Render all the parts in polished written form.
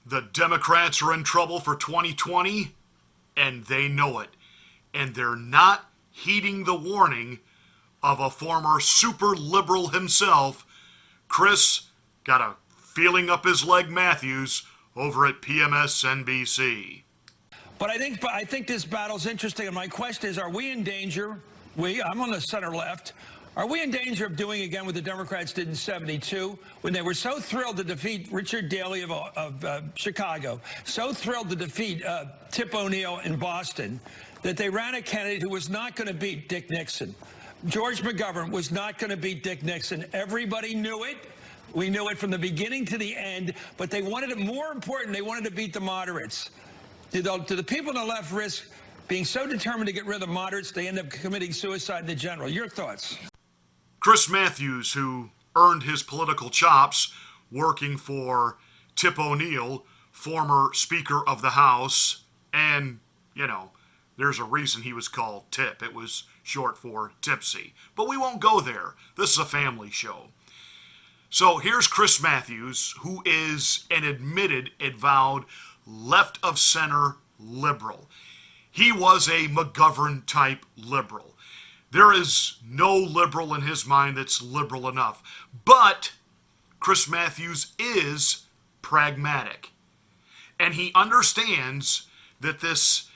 The Democrats are in trouble for 2020, and they know it. And they're not heeding the warning of a former super liberal himself, Chris, got a feeling up his leg Matthews, over at MSNBC. But I think this battle's interesting, and my question is, are we in danger? I'm on the center left. Are we in danger of doing again what the Democrats did in '72 when they were so thrilled to defeat Richard Daley of Chicago, so thrilled to defeat Tip O'Neill in Boston, that they ran a candidate who was not going to beat Dick Nixon? George McGovern was not going to beat Dick Nixon. Everybody knew it. We knew it from the beginning to the end, but they wanted it more important. They wanted to beat the moderates. Do the people on the left risk being so determined to get rid of the moderates, they end up committing suicide in the general? Your thoughts? Chris Matthews, who earned his political chops working for Tip O'Neill, former Speaker of the House, and, there's a reason he was called Tip. It was short for Tipsy. But we won't go there. This is a family show. So here's Chris Matthews, who is an admitted, avowed, left-of-center liberal. He was a McGovern-type liberal. There is no liberal in his mind that's liberal enough. But Chris Matthews is pragmatic. And he understands that this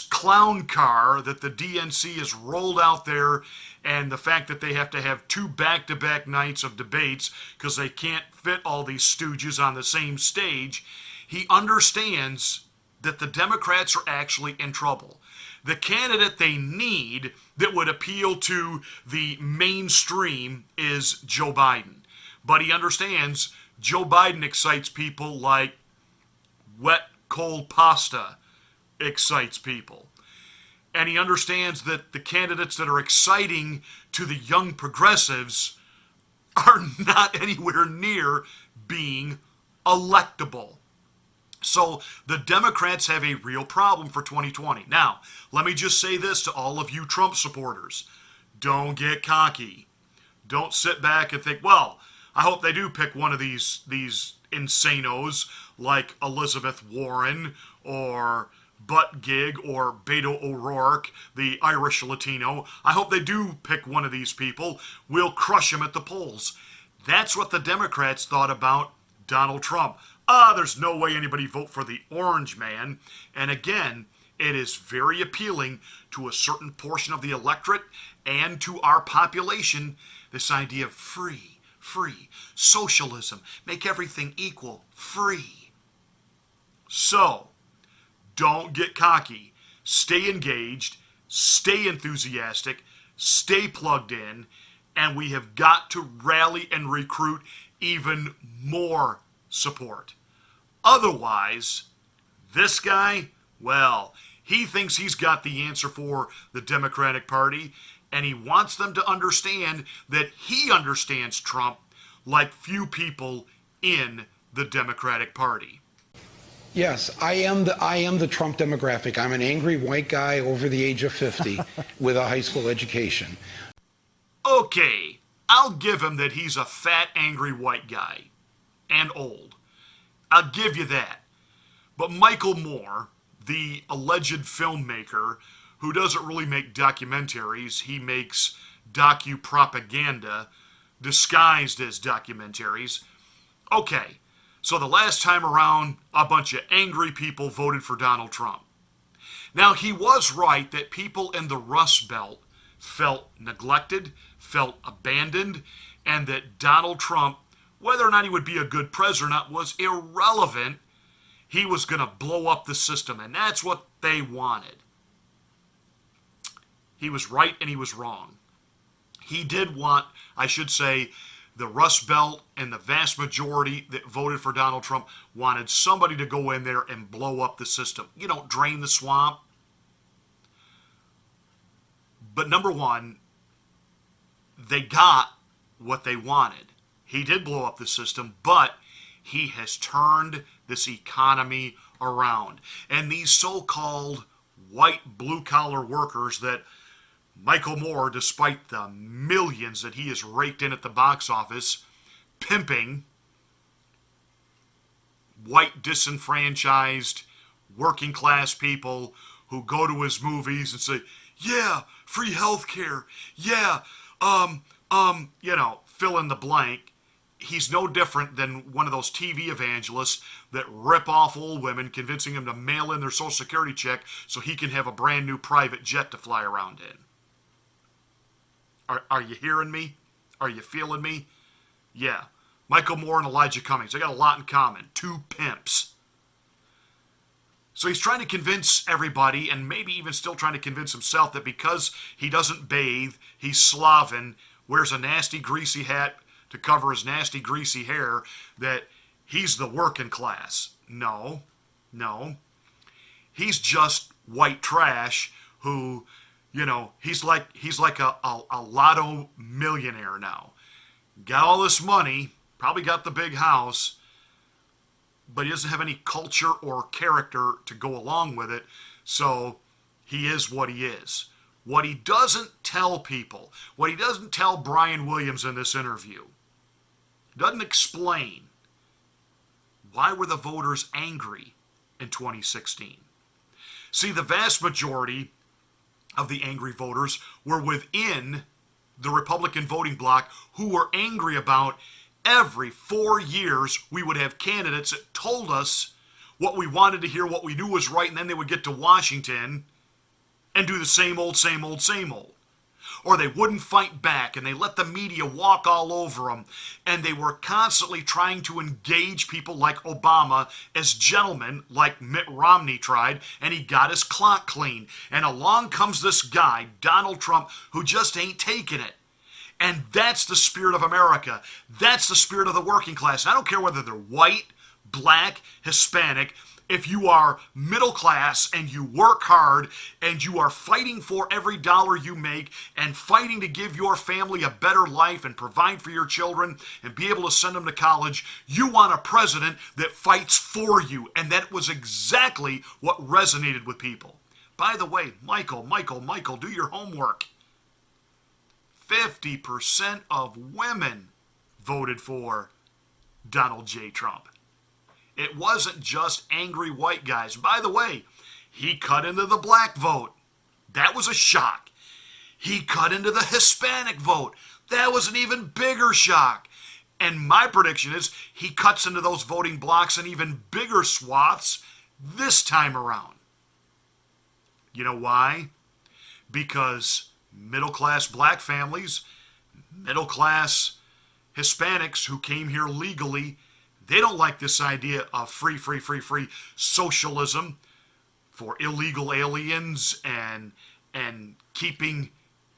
clown car that the DNC has rolled out there, and the fact that they have to have 2 back-to-back nights of debates because they can't fit all these stooges on the same stage, he understands that the Democrats are actually in trouble. The candidate they need that would appeal to the mainstream is Joe Biden. But he understands Joe Biden excites people like wet, cold pasta excites people. And he understands that the candidates that are exciting to the young progressives are not anywhere near being electable. So the Democrats have a real problem for 2020. Now, let me just say this to all of you Trump supporters. Don't get cocky. Don't sit back and think, well, I hope they do pick one of these insanos like Elizabeth Warren or Buttigieg or Beto O'Rourke, the Irish Latino. I hope they do pick one of these people. We'll crush them at the polls. That's what the Democrats thought about Donald Trump. There's no way anybody vote for the orange man. And again, it is very appealing to a certain portion of the electorate and to our population, this idea of free, socialism, make everything equal, free. So, don't get cocky. Stay engaged, stay enthusiastic, stay plugged in, and we have got to rally and recruit even more support. Otherwise, this guy, well, he thinks he's got the answer for the Democratic Party, and he wants them to understand that he understands Trump like few people in the Democratic Party. Yes, I am the Trump demographic. I'm an angry white guy over the age of 50 with a high school education. Okay, I'll give him that he's a fat, angry white guy. And old. I'll give you that. But Michael Moore, the alleged filmmaker who doesn't really make documentaries, he makes docu-propaganda disguised as documentaries. Okay, so the last time around, a bunch of angry people voted for Donald Trump. Now, he was right that people in the Rust Belt felt neglected, felt abandoned, and that Donald Trump, whether or not he would be a good president or not, was irrelevant. He was going to blow up the system, and that's what they wanted. He was right and he was wrong. He did want, I should say, the Rust Belt and the vast majority that voted for Donald Trump wanted somebody to go in there and blow up the system. You know, drain the swamp. But number one, they got what they wanted. He did blow up the system, but he has turned this economy around. And these so-called white blue-collar workers that Michael Moore, despite the millions that he has raked in at the box office, pimping, white disenfranchised working class people who go to his movies and say, yeah, free health care, yeah, fill in the blank. He's no different than one of those TV evangelists that rip off old women, convincing them to mail in their Social Security check so he can have a brand new private jet to fly around in. Are you hearing me? Are you feeling me? Yeah. Michael Moore and Elijah Cummings, they got a lot in common. Two pimps. So he's trying to convince everybody, and maybe even still trying to convince himself, that because he doesn't bathe, he's sloven, wears a nasty greasy hat to cover his nasty greasy hair, that he's the working class. No. He's just white trash who, he's like a lotto millionaire now. Got all this money, probably got the big house, but he doesn't have any culture or character to go along with it, so he is what he is. What he doesn't tell people, what he doesn't tell Brian Williams in this interview, doesn't explain why were the voters angry in 2016. See, the vast majority of the angry voters were within the Republican voting bloc who were angry about every 4 years we would have candidates that told us what we wanted to hear, what we knew was right, and then they would get to Washington and do the same old. Or they wouldn't fight back, and they let the media walk all over them, and they were constantly trying to engage people like Obama as gentlemen, like Mitt Romney tried, and he got his clock clean. And along comes this guy, Donald Trump, who just ain't taking it. And that's the spirit of America. That's the spirit of the working class. And I don't care whether they're white, black, Hispanic. If you are middle class and you work hard and you are fighting for every dollar you make and fighting to give your family a better life and provide for your children and be able to send them to college, you want a president that fights for you. And that was exactly what resonated with people. By the way, Michael, do your homework. 50% of women voted for Donald J. Trump. It wasn't just angry white guys. By the way, he cut into the black vote. That was a shock. He cut into the Hispanic vote. That was an even bigger shock. And my prediction is he cuts into those voting blocks in even bigger swaths this time around. You know why? Because middle-class black families, middle-class Hispanics who came here legally, they don't like this idea of free socialism for illegal aliens and keeping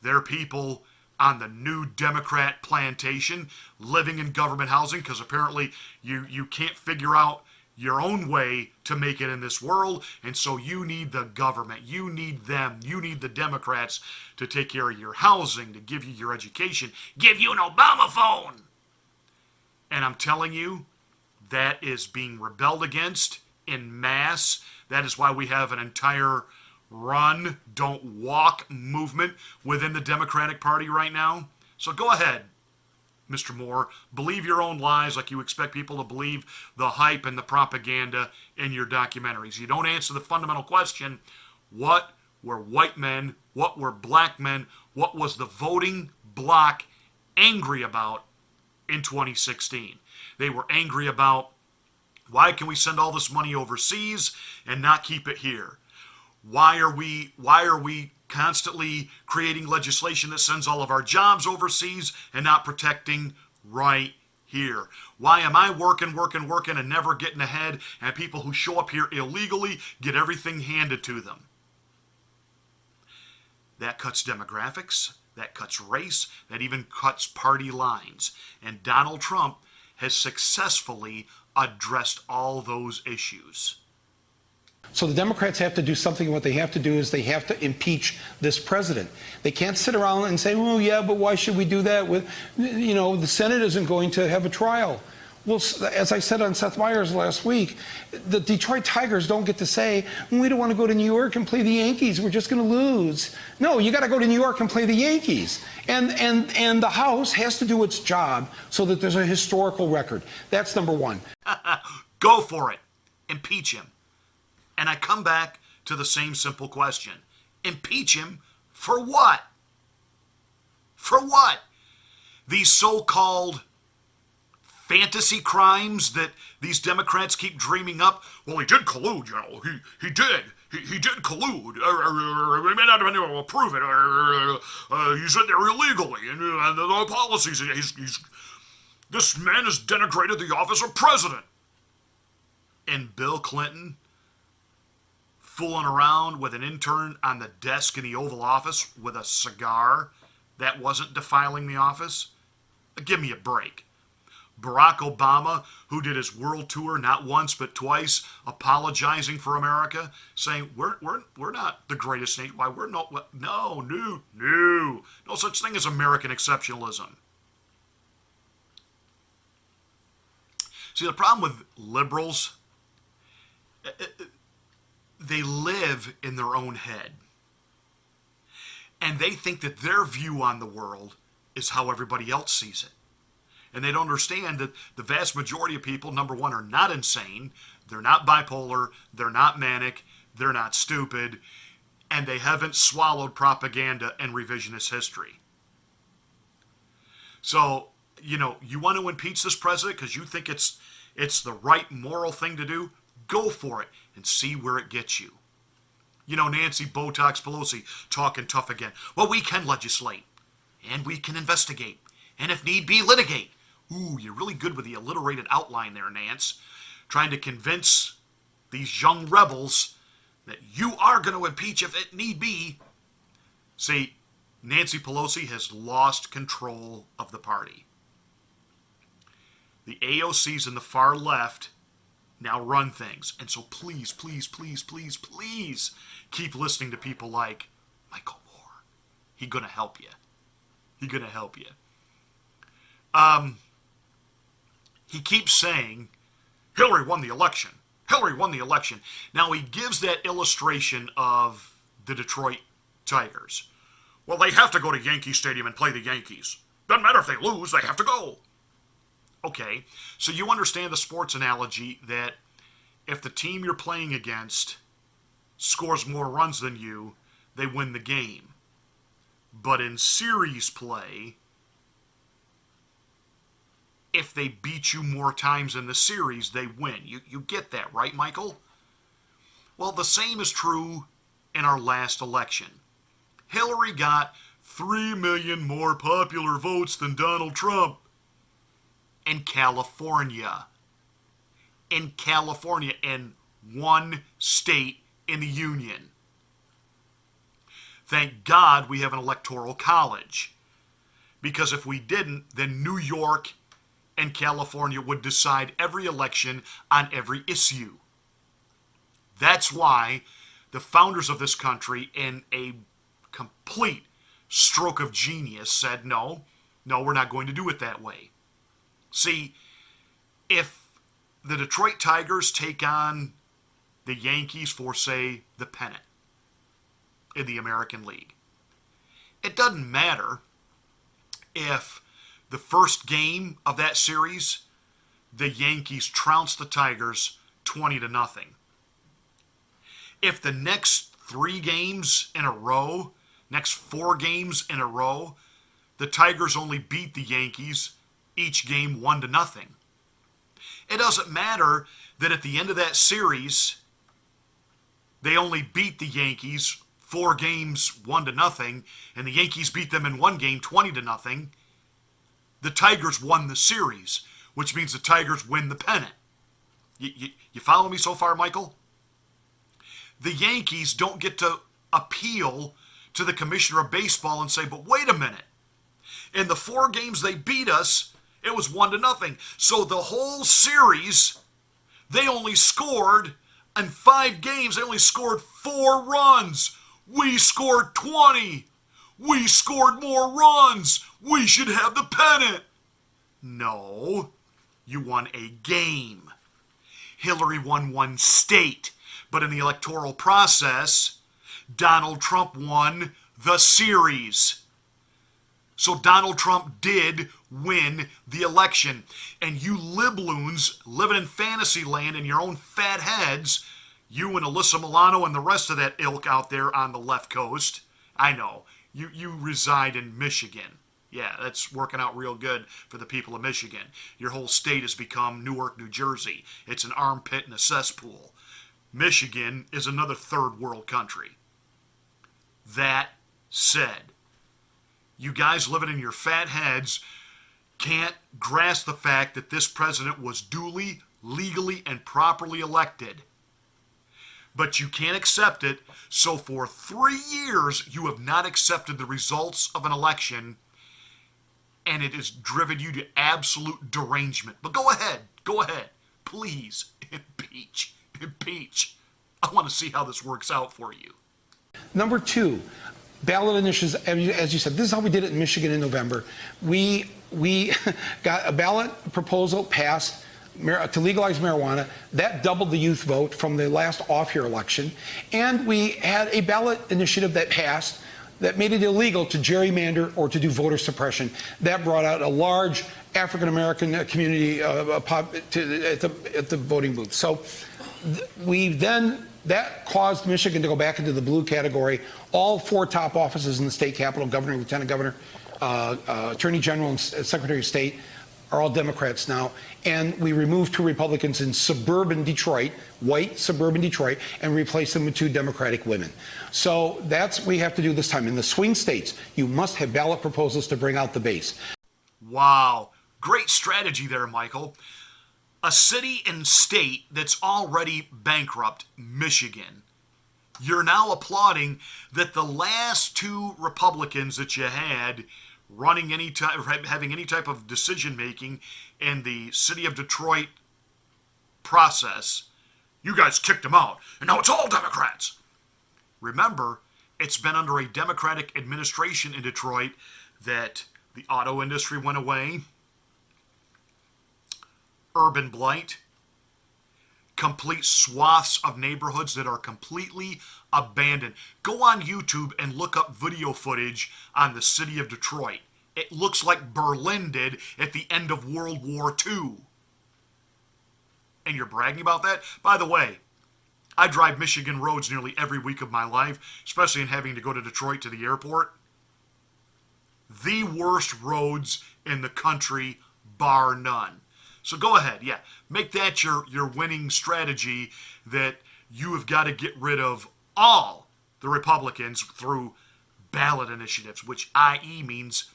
their people on the new Democrat plantation, living in government housing, because apparently you can't figure out your own way to make it in this world, and so you need the government, you need them, you need the Democrats to take care of your housing, to give you your education, give you an Obama phone. And I'm telling you, that is being rebelled against in mass. That is why we have an entire run, don't walk movement within the Democratic Party right now. So go ahead, Mr. Moore, believe your own lies like you expect people to believe the hype and the propaganda in your documentaries. You don't answer the fundamental question, what were white men, what were black men, what was the voting bloc angry about in 2016? They were angry about, why can we send all this money overseas and not keep it here? Why are we constantly creating legislation that sends all of our jobs overseas and not protecting right here? Why am I working and never getting ahead, and people who show up here illegally get everything handed to them? That cuts demographics, that cuts race, that even cuts party lines. And Donald Trump has successfully addressed all those issues. So the Democrats have to do something. What they have to do is they have to impeach this president. They can't sit around and say, oh, yeah, but why should we do that? The Senate isn't going to have a trial. Well, as I said on Seth Meyers last week, the Detroit Tigers don't get to say, we don't want to go to New York and play the Yankees. We're just going to lose. No, you got to go to New York and play the Yankees. And the House has to do its job so that there's a historical record. That's number one. Go for it. impeach him. And I come back to the same simple question. Impeach him for what? For what? These so-called fantasy crimes that these Democrats keep dreaming up. Well, he did collude, He did. He did collude. We may not have been able to prove it. He's in there illegally. And the policies. This man has denigrated the office of president. And Bill Clinton fooling around with an intern on the desk in the Oval Office with a cigar that wasn't defiling the office? Give me a break. Barack Obama, who did his world tour not once but twice, apologizing for America, saying we're not the greatest nation. Why we're no such thing as American exceptionalism. See, the problem with liberals, they live in their own head, and they think that their view on the world is how everybody else sees it. And they don't understand that the vast majority of people, number one, are not insane. They're not bipolar. They're not manic. They're not stupid. And they haven't swallowed propaganda and revisionist history. So, you want to impeach this president because you think it's the right moral thing to do? Go for it and see where it gets you. Nancy Botox Pelosi talking tough again. Well, we can legislate. And we can investigate. And if need be, litigate. Ooh, you're really good with the alliterated outline there, Nance. Trying to convince these young rebels that you are going to impeach if it need be. See, Nancy Pelosi has lost control of the party. The AOCs in the far left now run things. And so please, please, please, please, please keep listening to people like Michael Moore. He's going to help you. He's going to help you. He keeps saying, Hillary won the election. Hillary won the election. Now he gives that illustration of the Detroit Tigers. Well, they have to go to Yankee Stadium and play the Yankees. Doesn't matter if they lose, they have to go. Okay, so you understand the sports analogy that if the team you're playing against scores more runs than you, they win the game. But in series play, if they beat you more times in the series, they win. You get that, right, Michael? Well, the same is true in our last election. Hillary got 3 million more popular votes than Donald Trump in California. In California, in one state in the Union. Thank God we have an Electoral College. Because if we didn't, then New York and California would decide every election on every issue. That's why the founders of this country, in a complete stroke of genius, said, no, we're not going to do it that way. See, if the Detroit Tigers take on the Yankees for, say, the pennant in the American League, it doesn't matter if the first game of that series, the Yankees trounce the Tigers 20-0. If the next 3 games in a row, next 4 games in a row, the Tigers only beat the Yankees each game 1-0. It doesn't matter that at the end of that series, they only beat the Yankees 4 games 1-0, and the Yankees beat them in 1 game 20-0. The Tigers won the series, which means the Tigers win the pennant. You follow me so far, Michael? The Yankees don't get to appeal to the commissioner of baseball and say, but wait a minute. In the 4 games they beat us, it was 1-0. So the whole series, they only scored, in 5 games, they only scored 4 runs. We scored 20. We scored more runs. We should have the pennant. No, you won a game. Hillary won 1 state, but in the electoral process, Donald Trump won the series. So Donald Trump did win the election. And you libloons living in fantasy land in your own fat heads, you and Alyssa Milano and the rest of that ilk out there on the left coast, I know, you reside in Michigan. Yeah, that's working out real good for the people of Michigan. Your whole state has become Newark, New Jersey. It's an armpit and a cesspool. Michigan is another third world country. That said, you guys living in your fat heads can't grasp the fact that this president was duly, legally, and properly elected. But you can't accept it, so for 3 years you have not accepted the results of an election, and it has driven you to absolute derangement. But go ahead, please, impeach. I want to see how this works out for you. Number two, ballot initiatives, as you said, this is how we did it in Michigan in November. We got a ballot proposal passed to legalize marijuana. That doubled the youth vote from the last off-year election. And we had a ballot initiative that passed that made it illegal to gerrymander or to do voter suppression. That brought out a large African-American community at the voting booth. So that caused Michigan to go back into the blue category. All 4 top offices in the state capitol, governor, lieutenant governor, attorney general, and secretary of state, are all Democrats now. And we removed 2 Republicans in suburban Detroit, white suburban Detroit, and replaced them with 2 Democratic women. So that's what we have to do this time. In the swing states, you must have ballot proposals to bring out the base. Wow. Great strategy there, Michael. A city and state that's already bankrupt, Michigan. You're now applauding that the last 2 Republicans that you had running having any type of decision making in the city of Detroit process, you guys kicked them out, and now it's all Democrats. Remember, it's been under a Democratic administration in Detroit that the auto industry went away, urban blight, complete swaths of neighborhoods that are completely abandoned. Go on YouTube and look up video footage on the city of Detroit. It looks like Berlin did at the end of World War II. And you're bragging about that? By the way, I drive Michigan roads nearly every week of my life, especially in having to go to Detroit to the airport. The worst roads in the country, bar none. So go ahead, make that your winning strategy, that you have got to get rid of all the Republicans through ballot initiatives, which i.e. means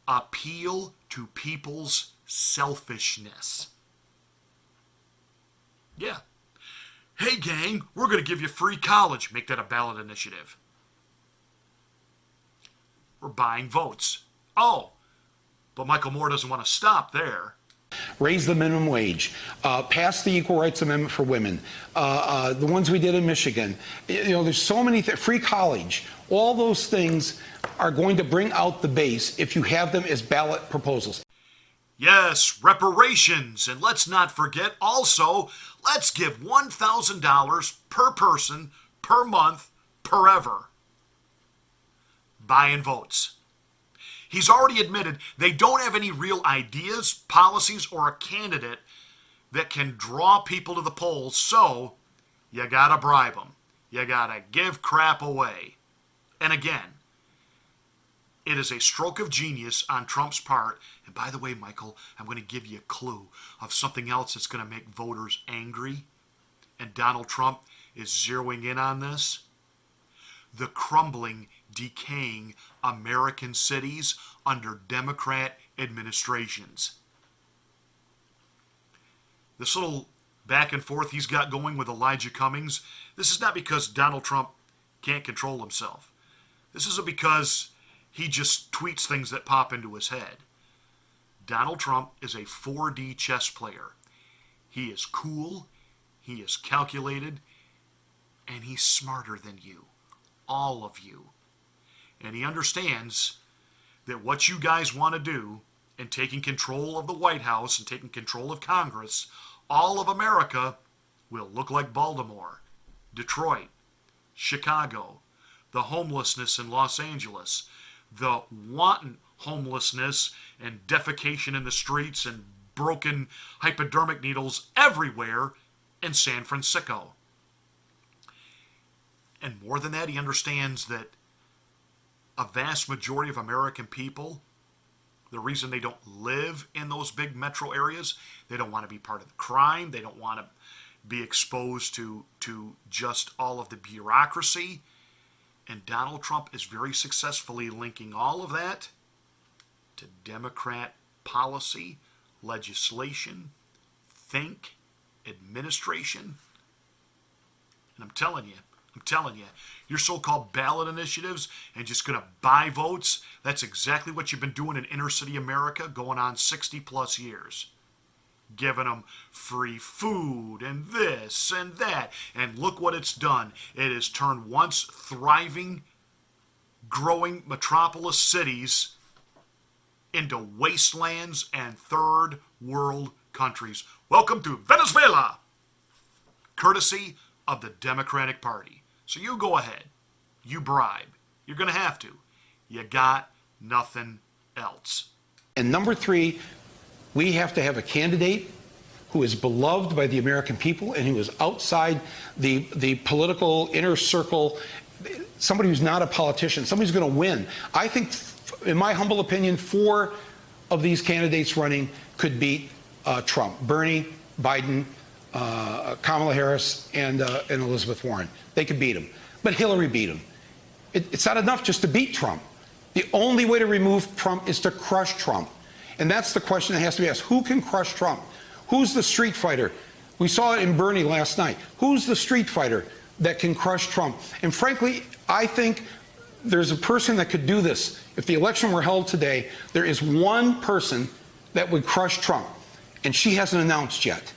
appeal to people's selfishness. Yeah. Hey gang, we're going to give you free college. Make that a ballot initiative. We're buying votes. Oh, but Michael Moore doesn't want to stop there. Raise the minimum wage, pass the Equal Rights Amendment for women, the ones we did in Michigan. There's so many free college. All those things are going to bring out the base if you have them as ballot proposals. Yes, reparations. And let's not forget also, let's give $1,000 per person, per month, per ever. Buying votes. He's already admitted they don't have any real ideas, policies, or a candidate that can draw people to the polls, so you gotta bribe them. You gotta give crap away. And again, it is a stroke of genius on Trump's part. And by the way, Michael, I'm going to give you a clue of something else that's going to make voters angry. And Donald Trump is zeroing in on this. The crumbling, decaying American cities under Democrat administrations. This little back and forth he's got going with Elijah Cummings, this is not because Donald Trump can't control himself. This isn't because he just tweets things that pop into his head. Donald Trump is a 4D chess player. He is cool, he is calculated, and he's smarter than you. All of you. And he understands that what you guys want to do in taking control of the White House and taking control of Congress, all of America will look like Baltimore, Detroit, Chicago, the homelessness in Los Angeles, the wanton homelessness and defecation in the streets and broken hypodermic needles everywhere in San Francisco. And more than that, he understands that a vast majority of American people, the reason they don't live in those big metro areas, they don't want to be part of the crime, they don't want to be exposed to just all of the bureaucracy. And Donald Trump is very successfully linking all of that to Democrat policy, legislation, administration. And I'm telling you, your so-called ballot initiatives and just going to buy votes, that's exactly what you've been doing in inner city America going on 60 plus years. Giving them free food and this and that. And look what it's done. It has turned once thriving, growing metropolis cities into wastelands and third world countries. Welcome to Venezuela, courtesy of the Democratic Party. So you go ahead. You bribe. You're going to have to. You got nothing else. And number three, we have to have a candidate who is beloved by the American people and who is outside the political inner circle, somebody who's not a politician, somebody who's going to win. I think, in my humble opinion, 4 of these candidates running could beat Trump: Bernie, Biden, Kamala Harris, and Elizabeth Warren. They could beat him. But Hillary beat him. It's not enough just to beat Trump. The only way to remove Trump is to crush Trump. And that's the question that has to be asked. Who can crush Trump? Who's the street fighter? We saw it in Bernie last night. Who's the street fighter that can crush Trump? And frankly, I think there's a person that could do this. If the election were held today, there is one person that would crush Trump. And she hasn't announced yet.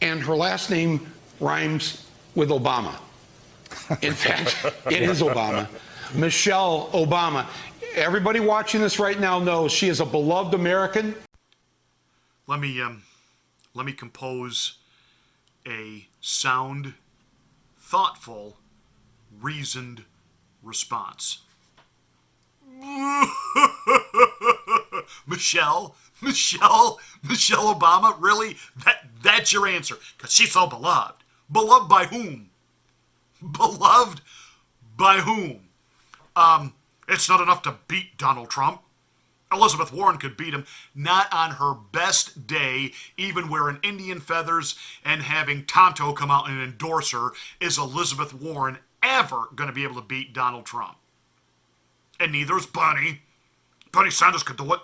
And her last name rhymes with Obama. In fact, it is Obama. Michelle Obama. Everybody watching this right now knows she is a beloved American. Let me compose a sound, thoughtful, reasoned response. Michelle Obama, really? That's your answer? Because she's so beloved. Beloved by whom? Beloved by whom? It's not enough to beat Donald Trump. Elizabeth Warren could beat him, not on her best day, even wearing Indian feathers and having Tonto come out and endorse her. Is Elizabeth Warren ever going to be able to beat Donald Trump? And neither is Bernie. Bernie Sanders could do it.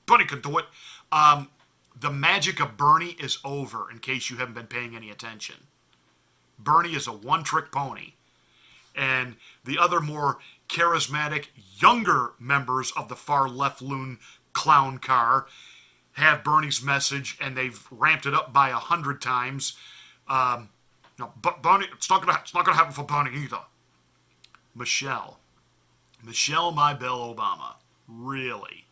Bernie could do it. The magic of Bernie is over, in case you haven't been paying any attention. Bernie is a one-trick pony. And the other more charismatic, younger members of the far left loon clown car have Bernie's message, and they've ramped it up by 100 times. No, but Bernie, it's not gonna happen for Bernie either. Michelle, my Bill Obama, really.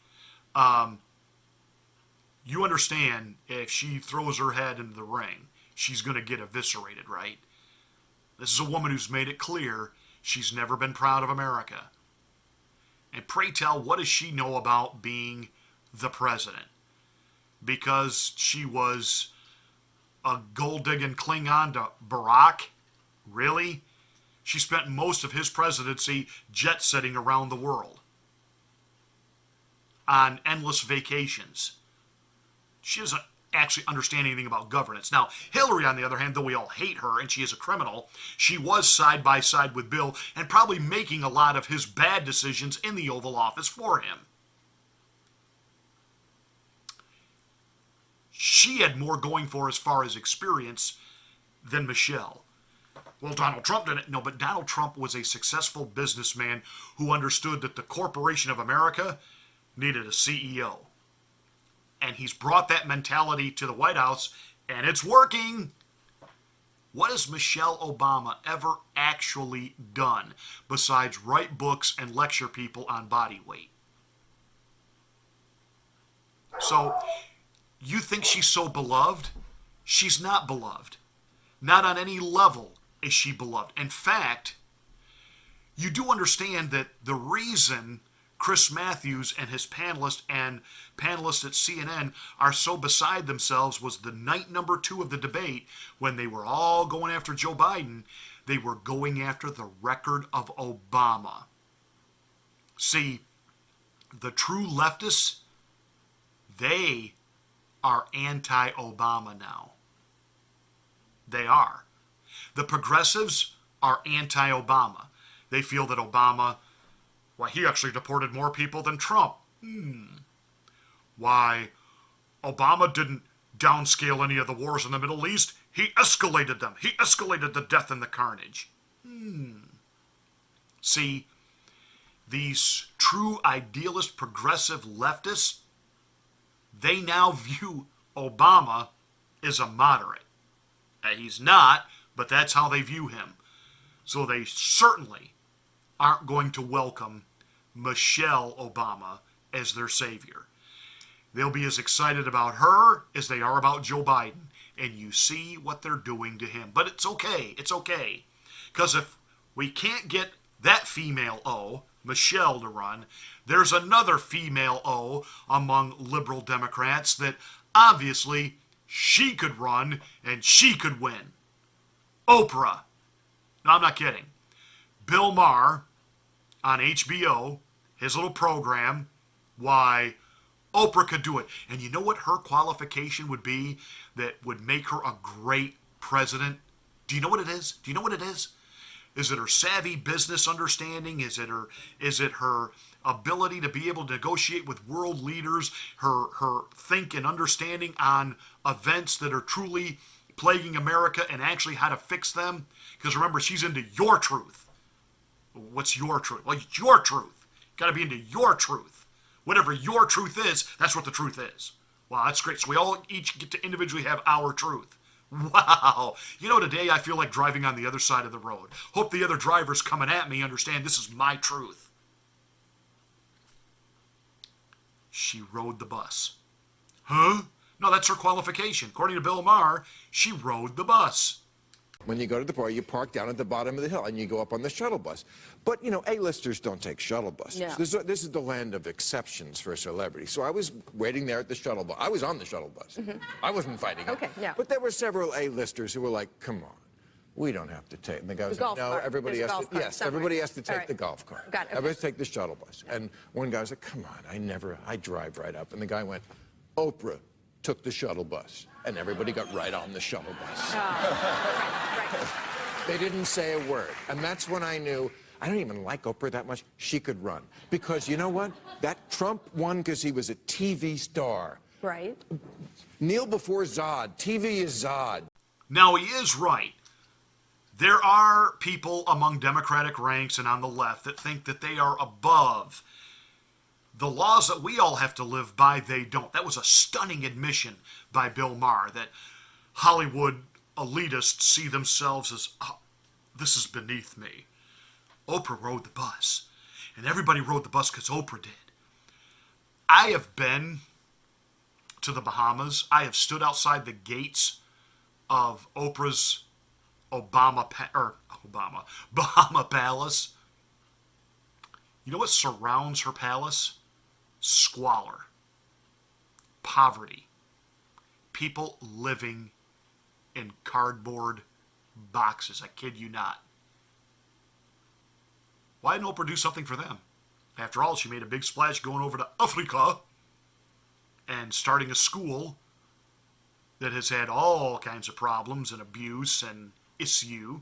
You understand, if she throws her head into the ring, she's going to get eviscerated, right? This is a woman who's made it clear she's never been proud of America. And pray tell, what does she know about being the president? Because she was a gold-digging Klingon to Barack? Really? She spent most of his presidency jet-setting around the world on endless vacations. She doesn't actually understand anything about governance. Now, Hillary, on the other hand, though we all hate her and she is a criminal, she was side by side with Bill and probably making a lot of his bad decisions in the Oval Office for him. She had more going for as far as experience than Michelle. Well, Donald Trump didn't. No, but Donald Trump was a successful businessman who understood that the corporation of America needed a CEO. And he's brought that mentality to the White House, and it's working. What has Michelle Obama ever actually done besides write books and lecture people on body weight? So, you think she's so beloved? She's not beloved. Not on any level is she beloved. In fact, you do understand that the reason Chris Matthews and his panelists at CNN are so beside themselves was the night number 2 of the debate when they were all going after Joe Biden. They were going after the record of Obama. See, the true leftists, they are anti-Obama now. They are. The progressives are anti-Obama. They feel that Obama, why, he actually deported more people than Trump. Why, Obama didn't downscale any of the wars in the Middle East. He escalated them. He escalated the death and the carnage. See, these true idealist progressive leftists, they now view Obama as a moderate. He's not, but that's how they view him. So they certainly aren't going to welcome Michelle Obama as their savior. They'll be as excited about her as they are about Joe Biden. And you see what they're doing to him. But it's okay. It's okay. Because if we can't get that female O, Michelle, to run, there's another female O among liberal Democrats that obviously she could run and she could win. Oprah. No, I'm not kidding. Bill Maher on HBO, his little program, why Oprah could do it. And you know what her qualification would be that would make her a great president? Do you know what it is? Do you know what it is? Is it her savvy business understanding? Is it her ability to be able to negotiate with world leaders? Her think and understanding on events that are truly plaguing America and actually how to fix them? Because remember, she's into your truth. What's your truth? Well, it's your truth. Got to be into your truth. Whatever your truth is, that's what the truth is. Wow, that's great. So we all each get to individually have our truth. Wow. You know, today I feel like driving on the other side of the road. Hope the other drivers coming at me understand this is my truth. She rode the bus. Huh? No, that's her qualification. According to Bill Maher, she rode the bus. When you go to the bar, you park down at the bottom of the hill and you go up on the shuttle bus. But, you know, A-listers don't take shuttle buses. Yeah. This is the land of exceptions for celebrities. So I was waiting there at the shuttle bus. I was on the shuttle bus. I wasn't fighting it. Okay, yeah. But there were several A-listers who were like, come on, we don't have to take. And the guy was like, golf no, cart. everybody There's a has golf to. cart Yes, somewhere. everybody has to All take right. the golf cart. Got it, okay. Everybody take the shuttle bus. And one guy was like, come on, I drive right up. And the guy went, Oprah took the shuttle bus. And everybody got right on the shuttle bus. Right. They didn't say a word. And that's when I knew, I don't even like Oprah that much. She could run. Because you know what? That Trump won because he was a TV star. Right. Kneel before Zod. TV is Zod. Now, he is right. There are people among Democratic ranks and on the left that think that they are above the laws that we all have to live by. They don't. That was a stunning admission by Bill Maher that Hollywood elitists see themselves as, oh, this is beneath me. Oprah rode the bus. And everybody rode the bus because Oprah did. I have been to the Bahamas. I have stood outside the gates of Oprah's Bahama Palace. You know what surrounds her palace? Squalor. Poverty. People living in cardboard boxes. I kid you not. Why didn't Oprah do something for them? After all, she made a big splash going over to Africa and starting a school that has had all kinds of problems and abuse and issue.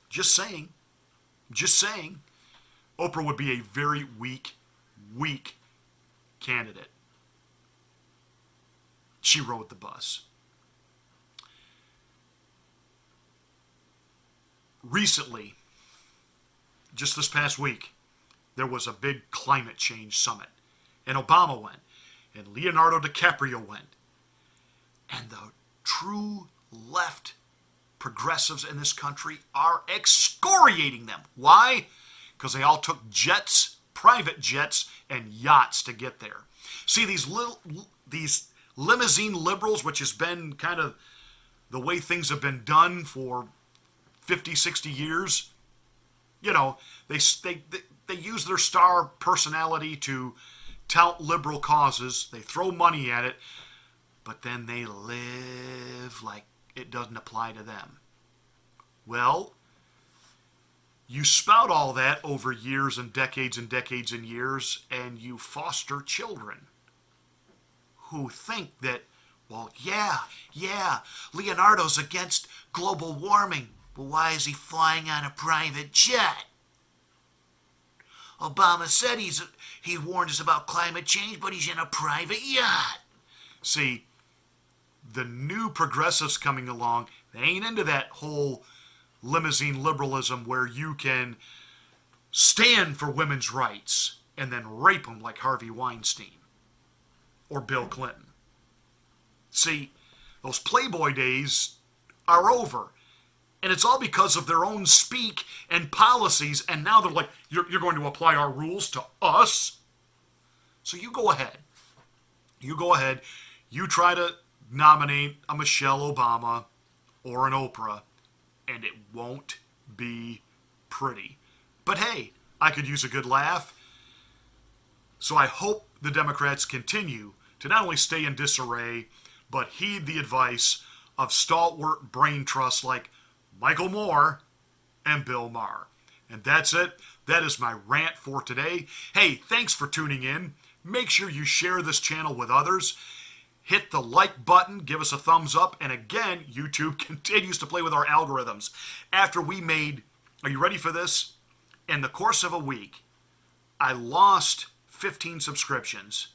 Just saying. Oprah would be a very weak candidate. She rode the bus. Recently, just this past week, there was a big climate change summit. And Obama went. And Leonardo DiCaprio went. And the true left progressives in this country are excoriating them. Why? Because they all took jets, private jets, and yachts to get there. See, these limousine liberals, which has been kind of the way things have been done for 50, 60 years, they use their star personality to tout liberal causes. They throw money at it, but then they live like it doesn't apply to them. Well, you spout all that over years and decades and decades and years, and you foster children who think that, well, yeah, Leonardo's against global warming, but why is he flying on a private jet? Obama said he warned us about climate change, but he's in a private yacht. See, the new progressives coming along, they ain't into that whole limousine liberalism where you can stand for women's rights and then rape them like Harvey Weinstein or Bill Clinton. See, those Playboy days are over. And it's all because of their own speak and policies, and now they're like, you're going to apply our rules to us? So you go ahead. You try to nominate a Michelle Obama or an Oprah, and it won't be pretty. But hey, I could use a good laugh. So I hope the Democrats continue to not only stay in disarray, but heed the advice of stalwart brain trusts like Michael Moore and Bill Maher. And that's it. That is my rant for today. Hey, thanks for tuning in. Make sure you share this channel with others. Hit the like button, give us a thumbs up, and again, YouTube continues to play with our algorithms. After we made, are you ready for this? In the course of a week, I lost 15 subscriptions.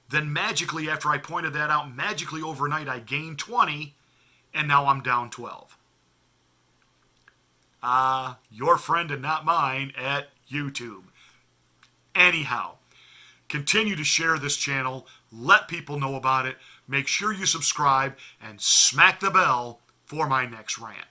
Then magically, after I pointed that out, magically overnight, I gained 20, and now I'm down 12. Your friend and not mine at YouTube. Anyhow, continue to share this channel. Let people know about it. Make sure you subscribe and smack the bell for my next rant.